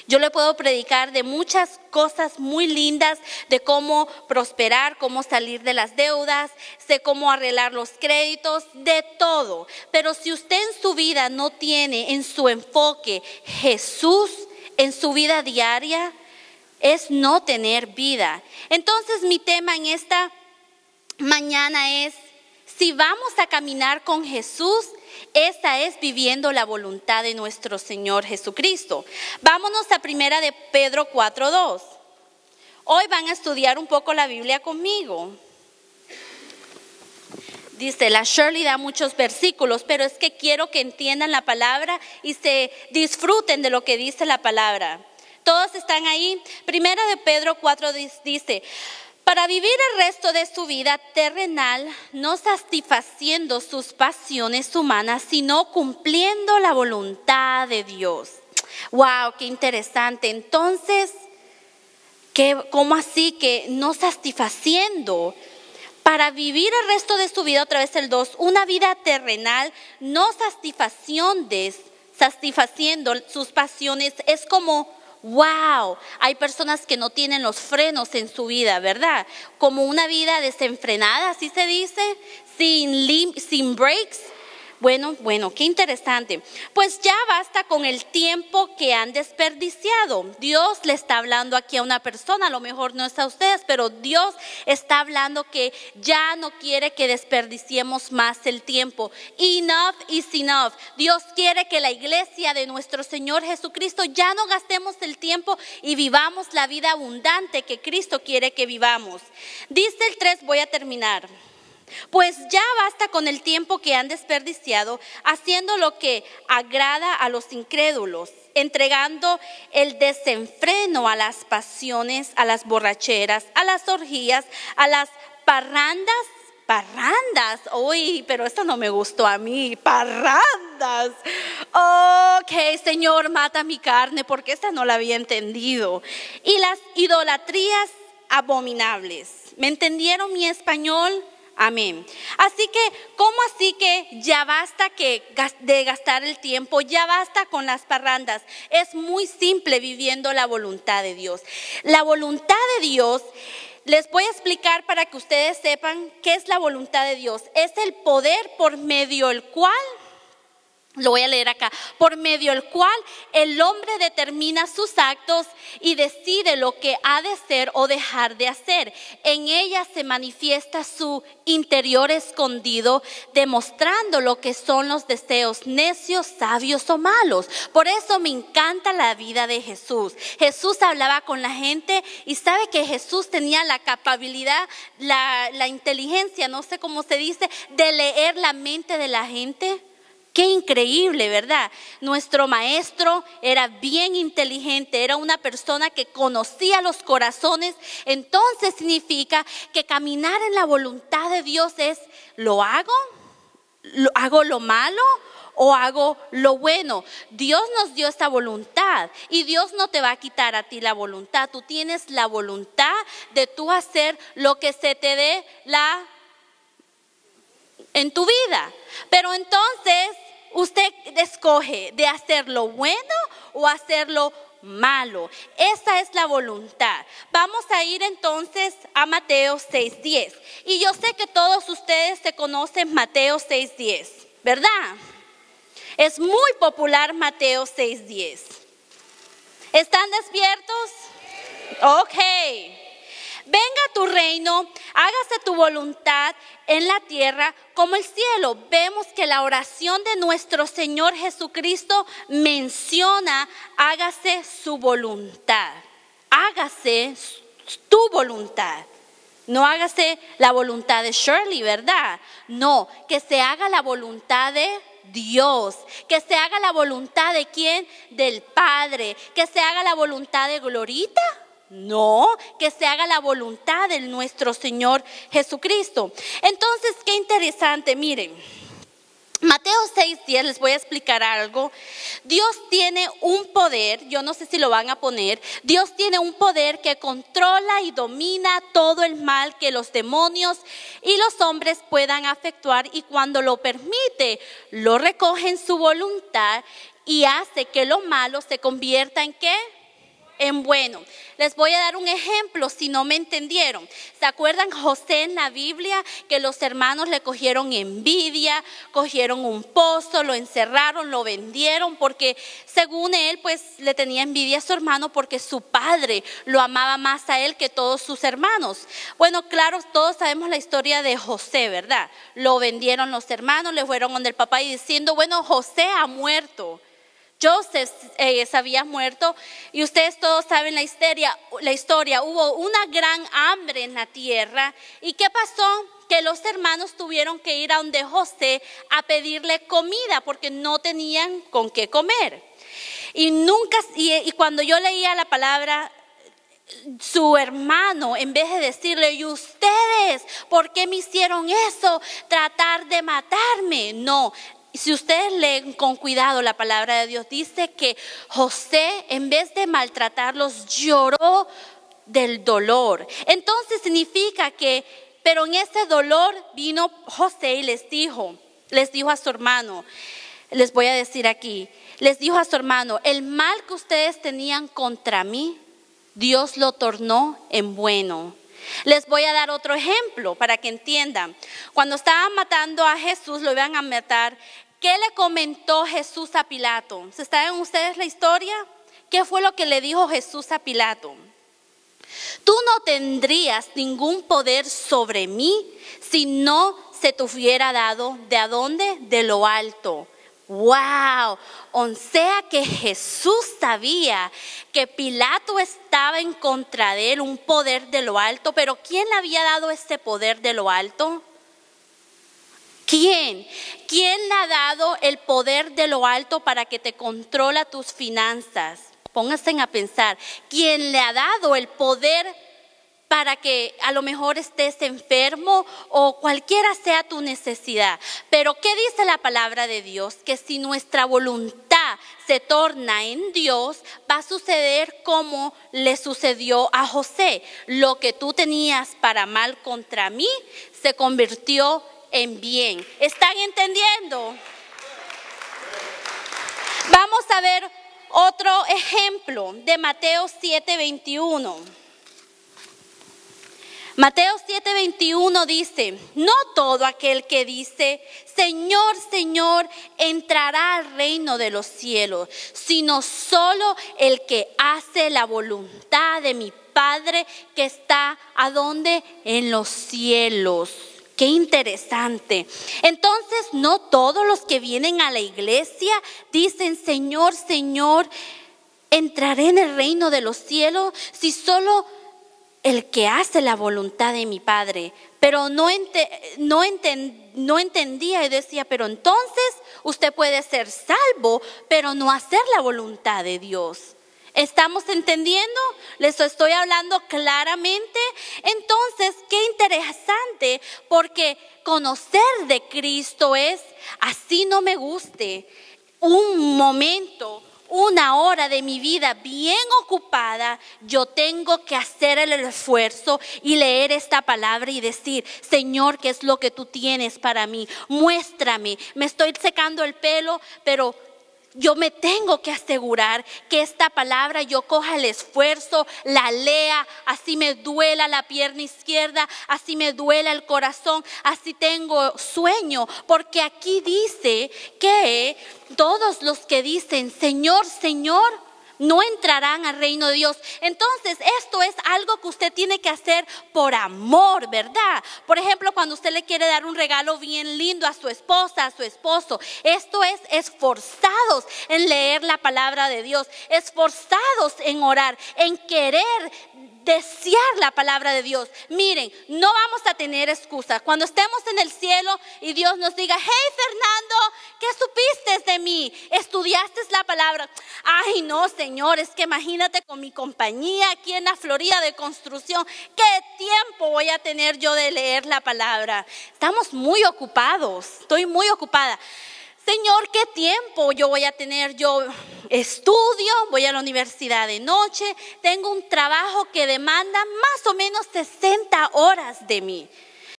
Yo le puedo predicar de muchas cosas muy lindas, de cómo prosperar, cómo salir de las deudas, sé cómo arreglar los créditos, de todo. Pero si usted en su vida no tiene en su enfoque Jesús en su vida diaria, es no tener vida. Entonces mi tema en esta mañana es, si vamos a caminar con Jesús, esa es viviendo la voluntad de nuestro Señor Jesucristo. Vámonos a primera de Pedro 4:2. Hoy van a estudiar un poco la Biblia conmigo. Dice, la Shirley da muchos versículos, pero es que quiero que entiendan la palabra y se disfruten de lo que dice la palabra. ¿Todos están ahí? Primera de Pedro 4 dice, para vivir el resto de su vida terrenal, no satisfaciendo sus pasiones humanas, sino cumpliendo la voluntad de Dios. ¡Wow! ¡Qué interesante! Entonces, ¿cómo así que no satisfaciendo? Para vivir el resto de su vida, otra vez el 2, una vida terrenal, no satisfaciendo sus pasiones, es como, wow, hay personas que no tienen los frenos en su vida, ¿verdad? Como una vida desenfrenada, así se dice, sin brakes. Bueno, qué interesante. Pues ya basta con el tiempo que han desperdiciado. Dios le está hablando aquí a una persona, a lo mejor no es a ustedes, pero Dios está hablando que ya no quiere que desperdiciemos más el tiempo. Enough is enough. Dios quiere que la iglesia de nuestro Señor Jesucristo ya no gastemos el tiempo y vivamos la vida abundante que Cristo quiere que vivamos. Dice el 3, voy a terminar. Pues ya basta con el tiempo que han desperdiciado haciendo lo que agrada a los incrédulos, entregando el desenfreno a las pasiones, a las borracheras, a las orgías, a las parrandas. Uy, pero esto no me gustó a mí, parrandas. Ok, Señor, mata mi carne porque esta no la había entendido. Y las idolatrías abominables. ¿Me entendieron mi español? Amén. Así que, ¿cómo así que ya basta de gastar el tiempo? Ya basta con las parrandas. Es muy simple viviendo la voluntad de Dios. La voluntad de Dios, les voy a explicar para que ustedes sepan qué es la voluntad de Dios. Es el poder por medio del cual, lo voy a leer acá, por medio del cual el hombre determina sus actos y decide lo que ha de ser o dejar de hacer. En ella se manifiesta su interior escondido, demostrando lo que son los deseos necios, sabios o malos. Por eso me encanta la vida de Jesús. Jesús hablaba con la gente y sabe que Jesús tenía la capacidad, la inteligencia, no sé cómo se dice, de leer la mente de la gente. Qué increíble, ¿verdad? Nuestro maestro era bien inteligente, era una persona que conocía los corazones. Entonces significa que caminar en la voluntad de Dios es, ¿lo hago? ¿Hago lo malo o hago lo bueno? Dios nos dio esta voluntad y Dios no te va a quitar a ti la voluntad. Tú tienes la voluntad de tú hacer lo que se te dé en tu vida. Pero entonces usted escoge de hacer lo bueno o hacer lo malo. Esa es la voluntad. Vamos a ir entonces a Mateo 6:10. Y yo sé que todos ustedes se conocen Mateo 6:10, ¿verdad? Es muy popular Mateo 6:10. ¿Están despiertos? Ok. Venga tu reino, hágase tu voluntad en la tierra como el cielo. Vemos que la oración de nuestro Señor Jesucristo menciona, hágase su voluntad. Hágase tu voluntad. No hágase la voluntad de Shirley, ¿verdad? No, que se haga la voluntad de Dios, que se haga la voluntad de ¿quién? Del Padre, que se haga la voluntad de Glorita. No, que se haga la voluntad de nuestro Señor Jesucristo. Entonces, qué interesante, miren. Mateo 6:10, les voy a explicar algo. Dios tiene un poder, yo no sé si lo van a poner. Dios tiene un poder que controla y domina todo el mal que los demonios y los hombres puedan afectuar, y cuando lo permite, lo recoge en su voluntad y hace que lo malo se convierta en ¿qué? en bueno. Les voy a dar un ejemplo si no me entendieron. ¿Se acuerdan José en la Biblia que los hermanos le cogieron envidia, cogieron un pozo, lo encerraron, lo vendieron porque según él pues le tenía envidia a su hermano porque su padre lo amaba más a él que todos sus hermanos? Bueno, claro, todos sabemos la historia de José, ¿verdad? Lo vendieron los hermanos, le fueron donde el papá y diciendo, bueno, José ha muerto. Joseph se había muerto y ustedes todos saben la historia. Hubo una gran hambre en la tierra. ¿Y qué pasó? Que los hermanos tuvieron que ir a donde José a pedirle comida porque no tenían con qué comer. Y cuando yo leía la palabra, su hermano, en vez de decirle, ¿y ustedes por qué me hicieron eso? Tratar de matarme. No. Si ustedes leen con cuidado la palabra de Dios, dice que José, en vez de maltratarlos, lloró del dolor. Entonces significa que, pero en ese dolor vino José y les dijo a su hermano, les voy a decir aquí, les dijo a su hermano, el mal que ustedes tenían contra mí, Dios lo tornó en bueno. Les voy a dar otro ejemplo para que entiendan. Cuando estaban matando a Jesús, lo iban a matar. ¿Qué le comentó Jesús a Pilato? ¿Se saben ustedes la historia? ¿Qué fue lo que le dijo Jesús a Pilato? Tú no tendrías ningún poder sobre mí si no se te hubiera dado, ¿de a dónde? De lo alto. ¡Wow! O sea que Jesús sabía que Pilato estaba en contra de él, un poder de lo alto. Pero ¿quién le había dado ese poder de lo alto? ¿Quién? ¿Quién le ha dado el poder de lo alto para que te controla tus finanzas? Pónganse a pensar. ¿Quién le ha dado el poder para que a lo mejor estés enfermo o cualquiera sea tu necesidad? Pero ¿qué dice la palabra de Dios? Que si nuestra voluntad se torna en Dios, va a suceder como le sucedió a José. Lo que tú tenías para mal contra mí se convirtió en bien. ¿Están entendiendo? Vamos a ver otro ejemplo de Mateo 7:21. Mateo 7:21 dice, no todo aquel que dice, Señor, Señor, entrará al reino de los cielos, sino solo el que hace la voluntad de mi Padre que está, ¿a dónde? En los cielos. Qué interesante. Entonces, no todos los que vienen a la iglesia dicen, Señor, Señor, entraré en el reino de los cielos, si solo el que hace la voluntad de mi Padre. Pero no entendía y decía, pero entonces usted puede ser salvo, pero no hacer la voluntad de Dios. ¿Estamos entendiendo? Les estoy hablando claramente. Entonces, qué interesante, porque conocer de Cristo es, así no me guste, un momento, una hora de mi vida bien ocupada, yo tengo que hacer el esfuerzo y leer esta palabra y decir, Señor, ¿qué es lo que tú tienes para mí? Muéstrame, me estoy secando el pelo, pero yo me tengo que asegurar que esta palabra yo coja el esfuerzo, la lea, así me duela la pierna izquierda, así me duela el corazón, así tengo sueño, porque aquí dice que todos los que dicen Señor, Señor, no entrarán al reino de Dios. Entonces, esto es algo que usted tiene que hacer por amor, ¿verdad? Por ejemplo, cuando usted le quiere dar un regalo bien lindo a su esposa, a su esposo, esto es esforzados en leer la palabra de Dios, esforzados en orar, en querer desear la palabra de Dios. Miren, no vamos a tener excusas. Cuando estemos en el cielo y Dios nos diga, hey Fernando, ¿qué supiste de mí? ¿Estudiaste la palabra? Ay no, Señor, es que imagínate con mi compañía aquí en la Florida de construcción, ¿qué tiempo voy a tener yo de leer la palabra? Estamos muy ocupados, estoy muy ocupada. Señor, ¿qué tiempo yo voy a tener? Yo estudio, voy a la universidad de noche, tengo un trabajo que demanda más o menos 60 horas de mí.